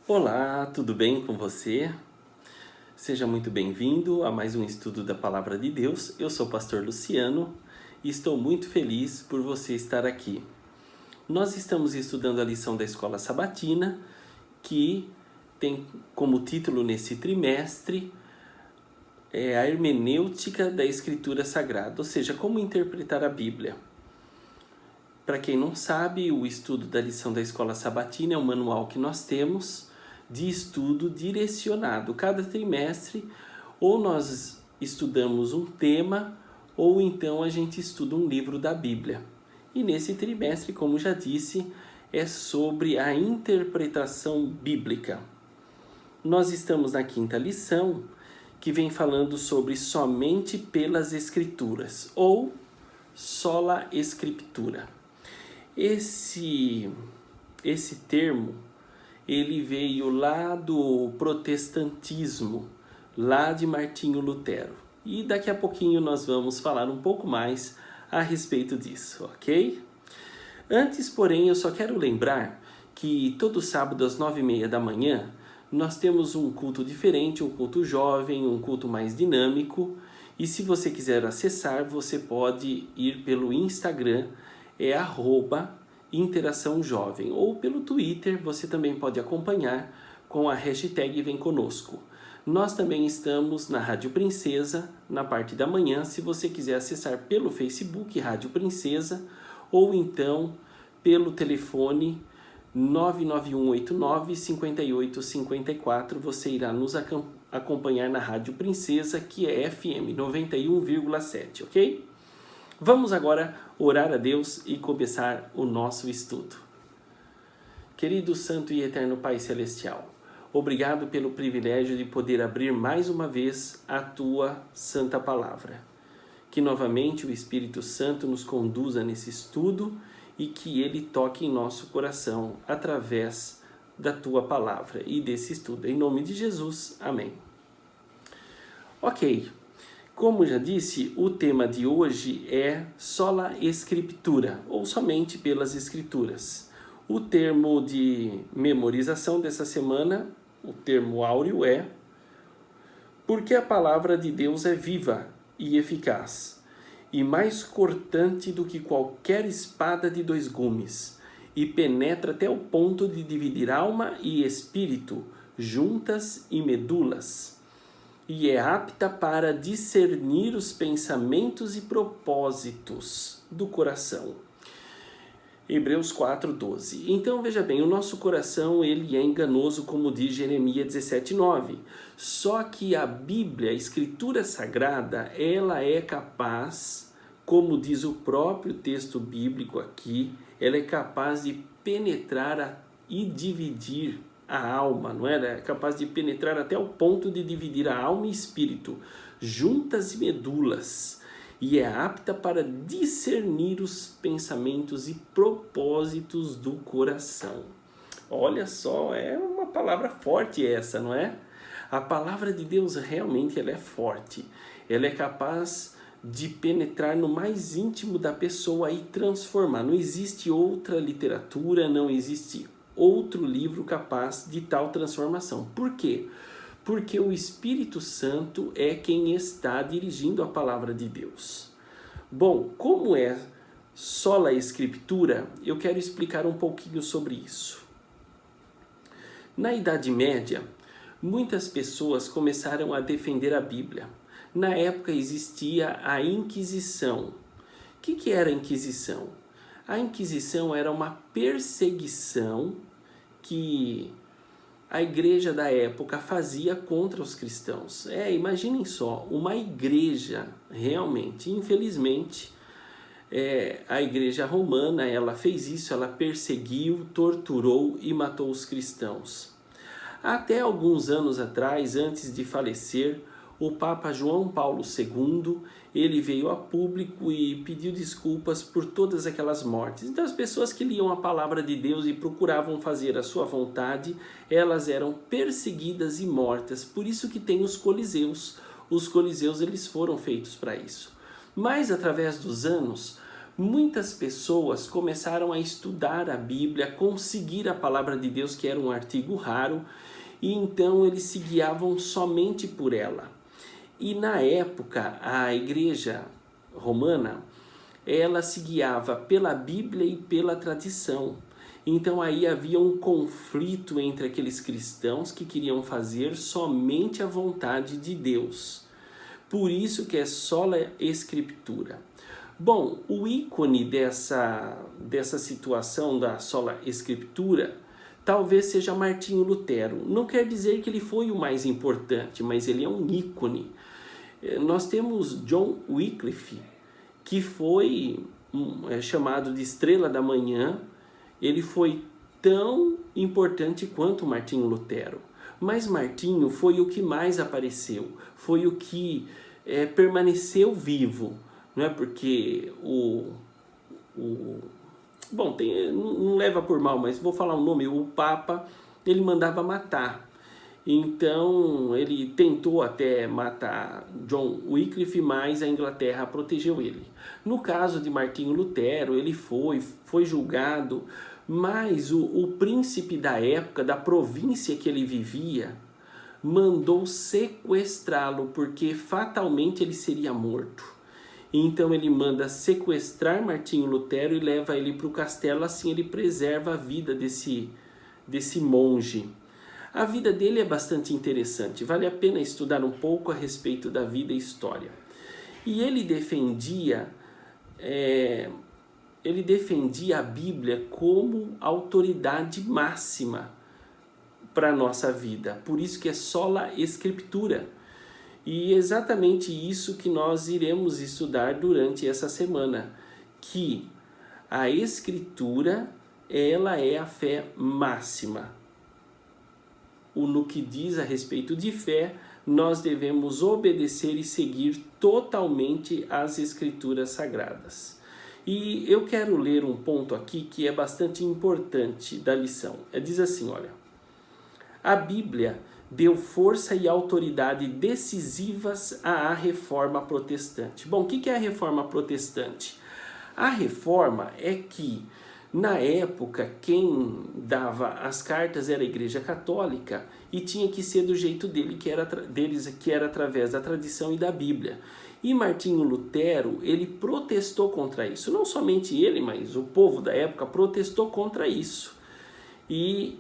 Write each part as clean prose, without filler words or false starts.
Olá, tudo bem com você? Seja muito bem-vindo a mais um estudo da Palavra de Deus. Eu sou o pastor Luciano e estou muito feliz por você estar aqui. Nós estamos estudando a lição da Escola Sabatina, que tem como título nesse trimestre a hermenêutica da Escritura Sagrada, ou seja, como interpretar a Bíblia. Para quem não sabe, o estudo da lição da Escola Sabatina é um manual que nós temos de estudo direcionado. Cada trimestre, ou nós estudamos um tema, ou então a gente estuda um livro da Bíblia. E nesse trimestre, como já disse, é sobre a interpretação bíblica. Nós estamos na quinta lição, que vem falando sobre somente pelas Escrituras, ou sola Scriptura. Esse termo ele veio lá do protestantismo, lá de Martinho Lutero. E daqui a pouquinho nós vamos falar um pouco mais a respeito disso, ok? Antes, porém, eu só quero lembrar que todo sábado às 9h30 da manhã nós temos um culto diferente, um culto jovem, um culto mais dinâmico. E se você quiser acessar, você pode ir pelo Instagram, @Interação Jovem, ou pelo Twitter, você também pode acompanhar com a hashtag Vem Conosco. Nós também estamos na Rádio Princesa, na parte da manhã, se você quiser acessar pelo Facebook, Rádio Princesa, ou então pelo telefone 99189-5854, você irá nos acompanhar na Rádio Princesa, que é FM 91,7, ok? Vamos agora orar a Deus e começar o nosso estudo. Querido Santo e Eterno Pai Celestial, obrigado pelo privilégio de poder abrir mais uma vez a Tua Santa Palavra. Que novamente o Espírito Santo nos conduza nesse estudo e que Ele toque em nosso coração através da Tua Palavra e desse estudo. Em nome de Jesus, amém. Ok. Como já disse, o tema de hoje é sola Scriptura, ou somente pelas Escrituras. O termo de memorização dessa semana, o termo áureo é: porque a palavra de Deus é viva e eficaz, e mais cortante do que qualquer espada de 2 gumes, e penetra até o ponto de dividir alma e espírito, juntas e medulas, e é apta para discernir os pensamentos e propósitos do coração. Hebreus 4:12. Então veja bem, o nosso coração ele é enganoso, como diz Jeremias 17:9. Só que a Bíblia, a Escritura Sagrada, ela é capaz, como diz o próprio texto bíblico aqui, ela é capaz de penetrar e dividir a alma, não é? É capaz de penetrar até o ponto de dividir a alma e espírito, juntas e medulas, e é apta para discernir os pensamentos e propósitos do coração. Olha só, é uma palavra forte essa, não é? A palavra de Deus realmente ela é forte, ela é capaz de penetrar no mais íntimo da pessoa e transformar. Não existe outra literatura, não existe outro livro capaz de tal transformação. Por quê? Porque o Espírito Santo é quem está dirigindo a palavra de Deus. Bom, como é sola Escritura, eu quero explicar um pouquinho sobre isso. Na Idade Média, muitas pessoas começaram a defender a Bíblia. Na época existia a Inquisição. O que era a Inquisição? A Inquisição era uma perseguição que a igreja da época fazia contra os cristãos. Imaginem só, uma igreja realmente, infelizmente, a igreja romana, ela fez isso, ela perseguiu, torturou e matou os cristãos. Até alguns anos atrás, antes de falecer, o Papa João Paulo II, ele veio a público e pediu desculpas por todas aquelas mortes. Então as pessoas que liam a palavra de Deus e procuravam fazer a sua vontade, elas eram perseguidas e mortas. Por isso que tem os coliseus. Os coliseus eles foram feitos para isso. Mas através dos anos, muitas pessoas começaram a estudar a Bíblia, a conseguir a palavra de Deus, que era um artigo raro, e então eles se guiavam somente por ela. E na época, a igreja romana, ela se guiava pela Bíblia e pela tradição. Então aí havia um conflito entre aqueles cristãos que queriam fazer somente a vontade de Deus. Por isso que é sola escritura. Bom, o ícone dessa situação da sola escritura talvez seja Martinho Lutero. Não quer dizer que ele foi o mais importante, mas ele é um ícone. Nós temos John Wycliffe, que foi chamado de Estrela da Manhã. Ele foi tão importante quanto Martinho Lutero. Mas Martinho foi o que mais apareceu, foi o que permaneceu vivo. Não é porque bom, não leva por mal, mas vou falar o nome, o Papa, ele mandava matar. Então, ele tentou até matar John Wycliffe, mas a Inglaterra protegeu ele. No caso de Martinho Lutero, ele foi julgado, mas o príncipe da época, da província que ele vivia, mandou sequestrá-lo, porque fatalmente ele seria morto. Então ele manda sequestrar Martinho Lutero e leva ele para o castelo, assim ele preserva a vida desse monge. A vida dele é bastante interessante, vale a pena estudar um pouco a respeito da vida e história. E ele defendia a Bíblia como autoridade máxima para a nossa vida, por isso que é sola escritura. E exatamente isso que nós iremos estudar durante essa semana, que a Escritura, ela é a fé máxima. No que diz a respeito de fé, nós devemos obedecer e seguir totalmente as Escrituras Sagradas. E eu quero ler um ponto aqui que é bastante importante da lição. Diz assim, olha, a Bíblia deu força e autoridade decisivas à Reforma Protestante. Bom, o que é a Reforma Protestante? A Reforma é que, na época, quem dava as cartas era a Igreja Católica e tinha que ser do jeito deles, que era através da tradição e da Bíblia. E Martinho Lutero, ele protestou contra isso. Não somente ele, mas o povo da época protestou contra isso. E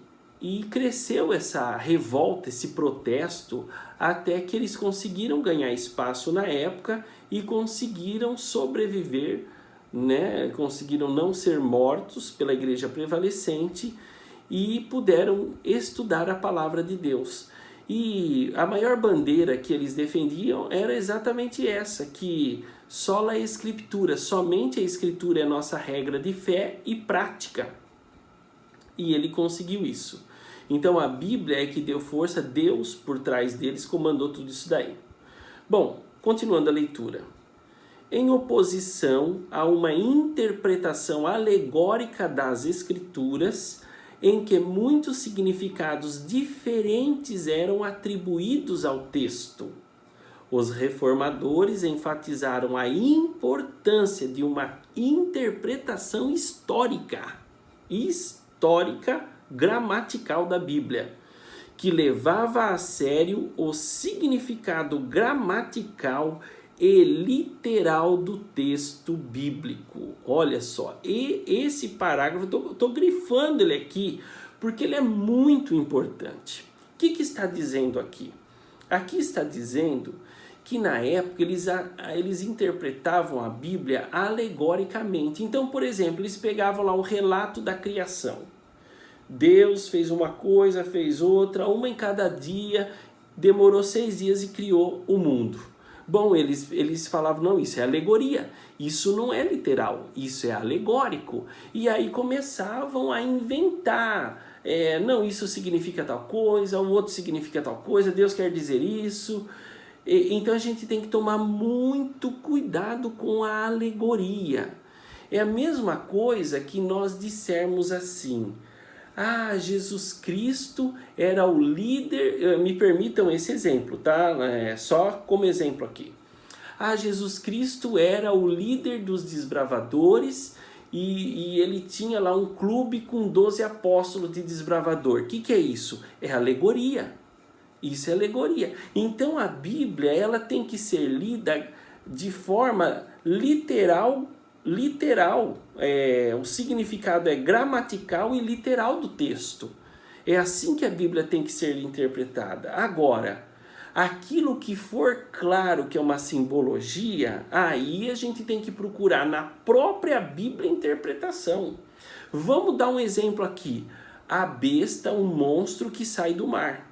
cresceu essa revolta, esse protesto, até que eles conseguiram ganhar espaço na época e conseguiram sobreviver, né? Conseguiram não ser mortos pela igreja prevalecente e puderam estudar a palavra de Deus. E a maior bandeira que eles defendiam era exatamente essa, que sola a Escritura, somente a Escritura é a nossa regra de fé e prática. E ele conseguiu isso. Então a Bíblia é que deu força, Deus por trás deles comandou tudo isso daí. Bom, continuando a leitura. Em oposição a uma interpretação alegórica das Escrituras, em que muitos significados diferentes eram atribuídos ao texto, os reformadores enfatizaram a importância de uma interpretação histórica gramatical da Bíblia, que levava a sério o significado gramatical e literal do texto bíblico. Olha só, e esse parágrafo, estou grifando ele aqui, porque ele é muito importante. O que está dizendo aqui? Aqui está dizendo que na época eles interpretavam a Bíblia alegoricamente. Então, por exemplo, eles pegavam lá o relato da criação. Deus fez uma coisa, fez outra, uma em cada dia, demorou 6 dias e criou o mundo. Bom, eles falavam, não, isso é alegoria, isso não é literal, isso é alegórico. E aí começavam a inventar, não, isso significa tal coisa, o outro significa tal coisa, Deus quer dizer isso. Então a gente tem que tomar muito cuidado com a alegoria. É a mesma coisa que nós dissermos assim, Jesus Cristo era o líder, me permitam esse exemplo, tá? Só como exemplo aqui. Ah, Jesus Cristo era o líder dos desbravadores e ele tinha lá um clube com 12 apóstolos de desbravador. O que é isso? É alegoria. Isso é alegoria. Então a Bíblia, ela tem que ser lida de forma literal. O significado é gramatical e literal do texto. É assim que a Bíblia tem que ser interpretada. Agora, aquilo que for claro que é uma simbologia, aí a gente tem que procurar na própria Bíblia a interpretação. Vamos dar um exemplo aqui. A besta, um monstro que sai do mar.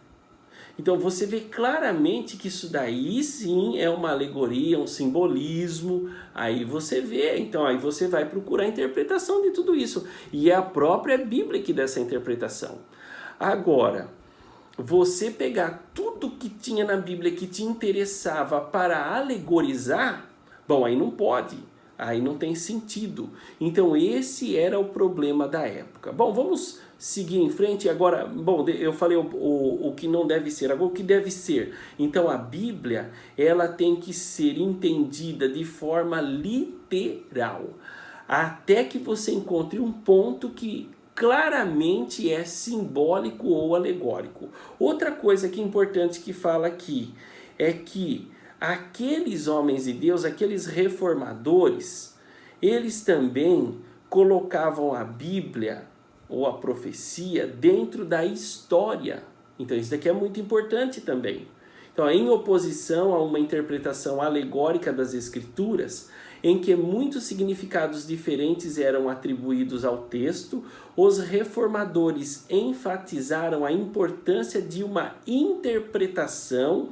Então você vê claramente que isso daí sim é uma alegoria, um simbolismo. Aí você vê, então aí você vai procurar a interpretação de tudo isso. E é a própria Bíblia que dá essa interpretação. Agora, você pegar tudo que tinha na Bíblia que te interessava para alegorizar, bom, aí não pode. Aí não tem sentido. Então esse era o problema da época. Bom, vamos seguir em frente agora. Bom, eu falei o que não deve ser, agora o que deve ser. Então a Bíblia, ela tem que ser entendida de forma literal, até que você encontre um ponto que claramente é simbólico ou alegórico. Outra coisa que é importante que fala aqui é que aqueles homens de Deus, aqueles reformadores, eles também colocavam a Bíblia ou a profecia dentro da história. Então isso daqui é muito importante também. Então, em oposição a uma interpretação alegórica das Escrituras, em que muitos significados diferentes eram atribuídos ao texto, os reformadores enfatizaram a importância de uma interpretação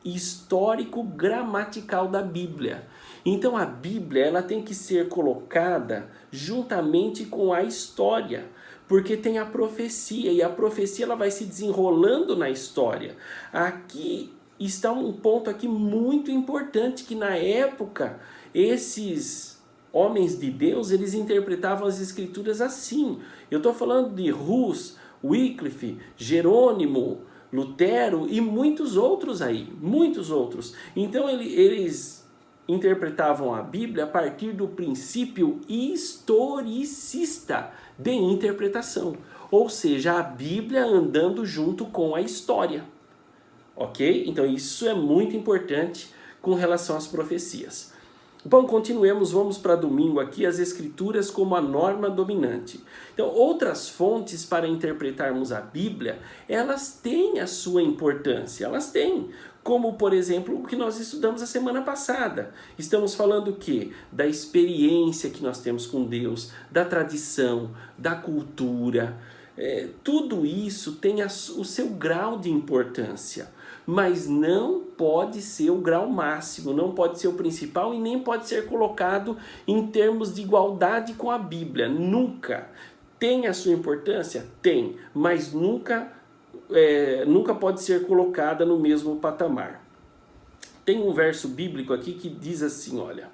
histórico-gramatical da Bíblia. Então a Bíblia, ela tem que ser colocada juntamente com a história, porque tem a profecia, e a profecia ela vai se desenrolando na história. Aqui está um ponto aqui muito importante, que na época esses homens de Deus, eles interpretavam as Escrituras assim. Eu estou falando de Hus, Wycliffe, Jerônimo, Lutero e muitos outros aí, muitos outros. Então eles interpretavam a Bíblia a partir do princípio historicista de interpretação, ou seja, a Bíblia andando junto com a história, ok? Então isso é muito importante com relação às profecias. Bom, continuemos, vamos para domingo aqui, as Escrituras como a norma dominante. Então, outras fontes para interpretarmos a Bíblia, elas têm a sua importância, elas têm. Como, por exemplo, o que nós estudamos a semana passada. Estamos falando o quê? Da experiência que nós temos com Deus, da tradição, da cultura. Tudo isso tem o seu grau de importância, mas não pode ser o grau máximo, não pode ser o principal e nem pode ser colocado em termos de igualdade com a Bíblia. Nunca. Tem a sua importância? Tem, mas nunca pode ser colocada no mesmo patamar. Tem um verso bíblico aqui que diz assim, olha,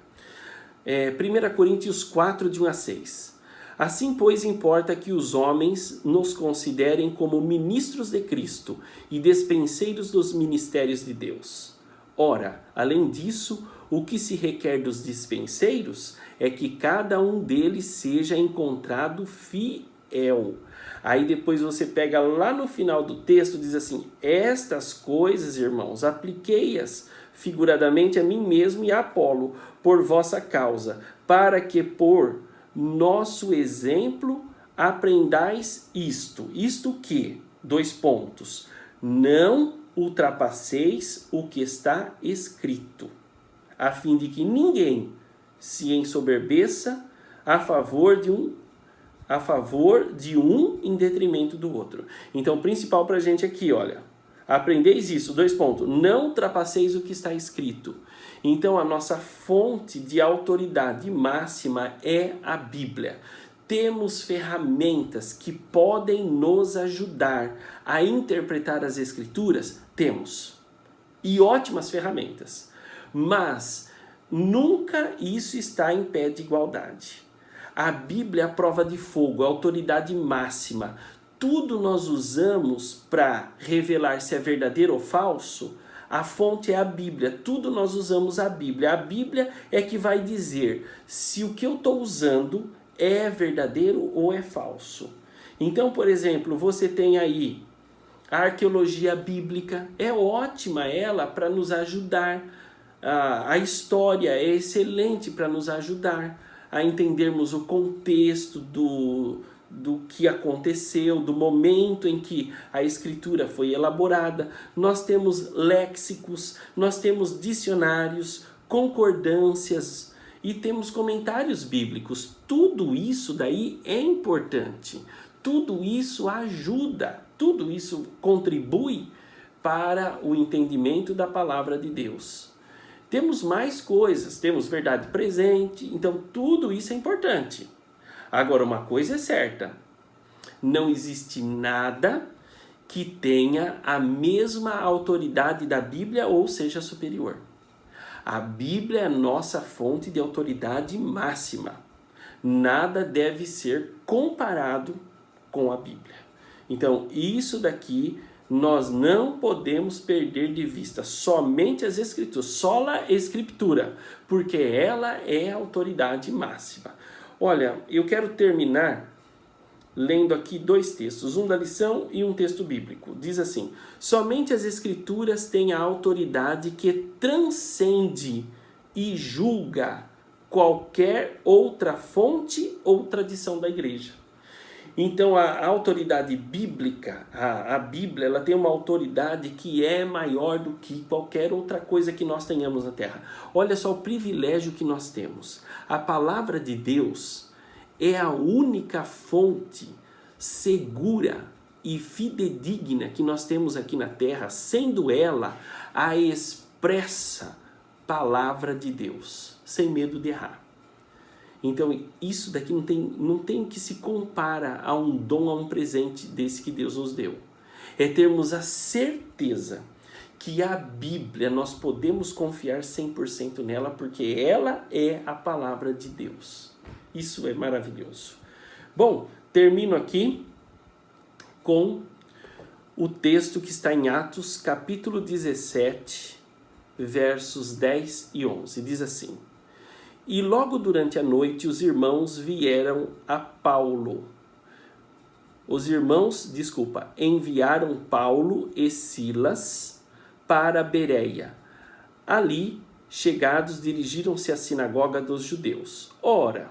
1 Coríntios 4, de 1 a 6. Assim, pois, importa que os homens nos considerem como ministros de Cristo e despenseiros dos ministérios de Deus. Ora, além disso, o que se requer dos dispenseiros é que cada um deles seja encontrado fiel. Aí depois você pega lá no final do texto, diz assim, estas coisas, irmãos, apliquei-as figuradamente a mim mesmo e a Apolo, por vossa causa, para que por nosso exemplo aprendais isto. Isto que? 2 pontos. Não ultrapasseis o que está escrito, a fim de que ninguém se ensoberbeça a favor de um em detrimento do outro. Então, o principal para a gente aqui, olha, aprendeis isso, 2 pontos, não ultrapasseis o que está escrito. Então, a nossa fonte de autoridade máxima é a Bíblia. Temos ferramentas que podem nos ajudar a interpretar as Escrituras? Temos. E ótimas ferramentas. Mas nunca isso está em pé de igualdade. A Bíblia é a prova de fogo, a autoridade máxima. Tudo nós usamos para revelar se é verdadeiro ou falso A fonte é a Bíblia, tudo nós usamos a Bíblia. A Bíblia é que vai dizer se o que eu estou usando é verdadeiro ou é falso. Então, por exemplo, você tem aí a arqueologia bíblica, é ótima ela para nos ajudar. A história é excelente para nos ajudar a entendermos o contexto do que aconteceu, do momento em que a escritura foi elaborada. Nós temos léxicos, nós temos dicionários, concordâncias e temos comentários bíblicos. Tudo isso daí é importante, tudo isso ajuda, tudo isso contribui para o entendimento da palavra de Deus. Temos mais coisas, temos verdade presente, então tudo isso é importante. Agora, uma coisa é certa, não existe nada que tenha a mesma autoridade da Bíblia ou seja superior. A Bíblia é a nossa fonte de autoridade máxima. Nada deve ser comparado com a Bíblia. Então, isso daqui nós não podemos perder de vista, somente as Escrituras, sola Escritura, porque ela é a autoridade máxima. Olha, eu quero terminar lendo aqui dois textos, um da lição e um texto bíblico. Diz assim: somente as Escrituras têm a autoridade que transcende e julga qualquer outra fonte ou tradição da igreja. Então a autoridade bíblica, a Bíblia, ela tem uma autoridade que é maior do que qualquer outra coisa que nós tenhamos na terra. Olha só o privilégio que nós temos. A palavra de Deus é a única fonte segura e fidedigna que nós temos aqui na terra, sendo ela a expressa palavra de Deus, sem medo de errar. Então, isso daqui não tem que se compara a um dom, a um presente desse que Deus nos deu. É termos a certeza que a Bíblia, nós podemos confiar 100% nela, porque ela é a palavra de Deus. Isso é maravilhoso. Bom, termino aqui com o texto que está em Atos, capítulo 17, versos 10 e 11. Diz assim: e logo durante a noite os irmãos vieram a Paulo. Enviaram Paulo e Silas para Bereia. Ali, chegados, dirigiram-se à sinagoga dos judeus. Ora,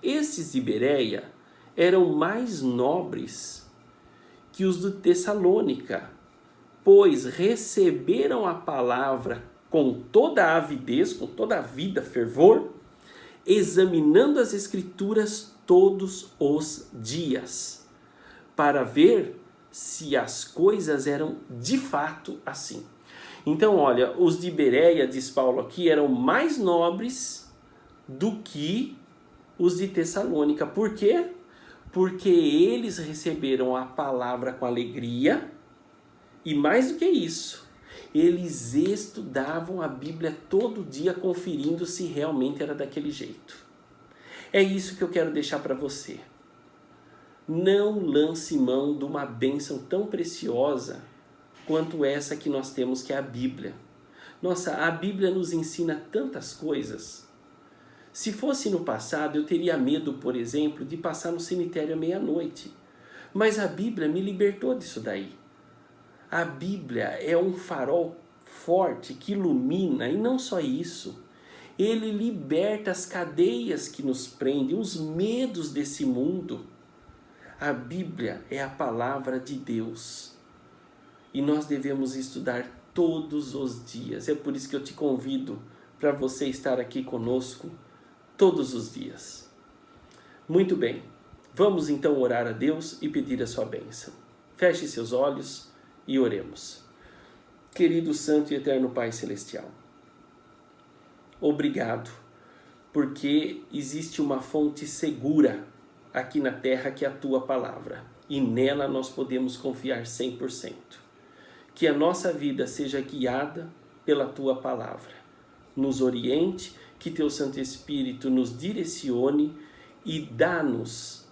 esses de Bereia eram mais nobres que os de Tessalônica, pois receberam a palavra com toda a avidez, com toda a vida, fervor, examinando as Escrituras todos os dias, para ver se as coisas eram de fato assim. Então, olha, os de Bereia, diz Paulo aqui, eram mais nobres do que os de Tessalônica. Por quê? Porque eles receberam a palavra com alegria e, mais do que isso, eles estudavam a Bíblia todo dia, conferindo se realmente era daquele jeito. É isso que eu quero deixar para você. Não lance mão de uma bênção tão preciosa quanto essa que nós temos, que é a Bíblia. Nossa, a Bíblia nos ensina tantas coisas. Se fosse no passado, eu teria medo, por exemplo, de passar no cemitério à meia-noite. Mas a Bíblia me libertou disso daí. A Bíblia é um farol forte que ilumina, e não só isso, ele liberta as cadeias que nos prendem, os medos desse mundo. A Bíblia é a palavra de Deus e nós devemos estudar todos os dias. É por isso que eu te convido para você estar aqui conosco todos os dias. Muito bem, vamos então orar a Deus e pedir a sua bênção. Feche seus olhos e oremos. Querido Santo e Eterno Pai Celestial, obrigado, porque existe uma fonte segura aqui na terra que é a Tua Palavra, e nela nós podemos confiar 100%. Que a nossa vida seja guiada pela Tua Palavra. Nos oriente, que Teu Santo Espírito nos direcione e dá-nos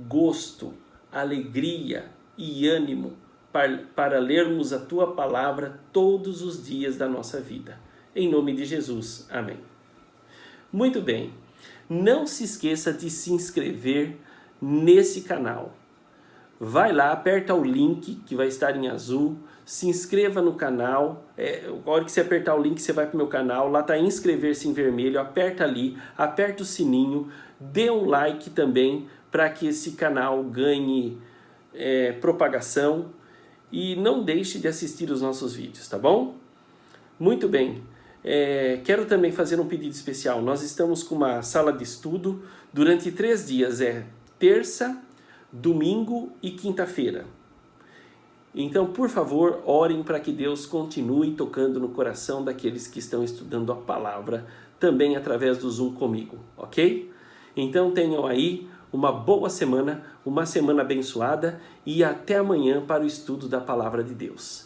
gosto, alegria e ânimo para lermos a Tua palavra todos os dias da nossa vida. Em nome de Jesus. Amém. Muito bem. Não se esqueça de se inscrever nesse canal. Vai lá, aperta o link que vai estar em azul, se inscreva no canal, a hora que você apertar o link você vai para o meu canal, lá está inscrever-se em vermelho, aperta ali, aperta o sininho, dê um like também para que esse canal ganhe propagação e não deixe de assistir os nossos vídeos, tá bom? Muito bem, quero também fazer um pedido especial, nós estamos com uma sala de estudo durante 3 dias, terça, domingo e quinta-feira. Então, por favor, orem para que Deus continue tocando no coração daqueles que estão estudando a palavra, também através do Zoom comigo, ok? Então, tenham aí uma boa semana, uma semana abençoada e até amanhã para o estudo da palavra de Deus.